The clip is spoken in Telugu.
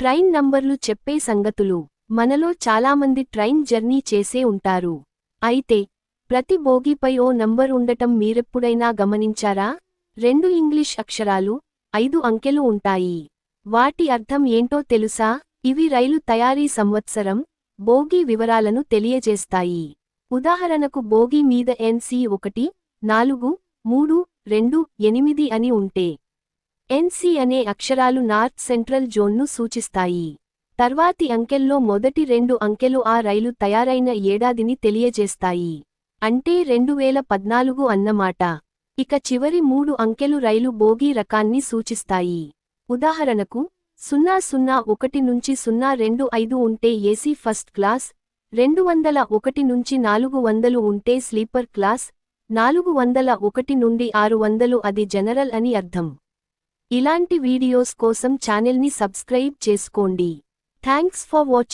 ట్రైన్ నంబర్లు చెప్పే సంగతులు. మనలో చాలామంది ట్రైన్ జర్నీ చేసే ఉంటారు. అయితే ప్రతి బోగీపై ఓ నంబర్ ఉండటం మీరెప్పుడైనా గమనించారా? 2 ఇంగ్లీష్ అక్షరాలు, 5 అంకెలు ఉంటాయి. వాటి అర్థం ఏంటో తెలుసా? ఇవి రైలు తయారీ సంవత్సరం, బోగీ వివరాలను తెలియజేస్తాయి. ఉదాహరణకు బోగీ మీద NC 1, 4, 3, 2, 8 అని ఉంటే NC అనే అక్షరాలు నార్త్ సెంట్రల్ జోన్ను సూచిస్తాయి. తర్వాతి అంకెల్లో మొదటి 2 అంకెలు ఆ రైలు తయారైన ఏడాదిని తెలియజేస్తాయి. అంటే 2014 అన్నమాట. ఇక చివరి 3 అంకెలు రైలు బోగీ రకాన్ని సూచిస్తాయి. ఉదాహరణకు 001 నుంచి 025 ఉంటే ఏసీ ఫస్ట్ క్లాస్, 201 నుంచి 400 ఉంటే స్లీపర్ క్లాస్, 401 నుండి 600 అది జనరల్ అని అర్థం. ఇలాంటి వీడియోస్ కోసం ఛానెల్ని సబ్స్క్రైబ్ చేసుకోండి. Thanks for watching.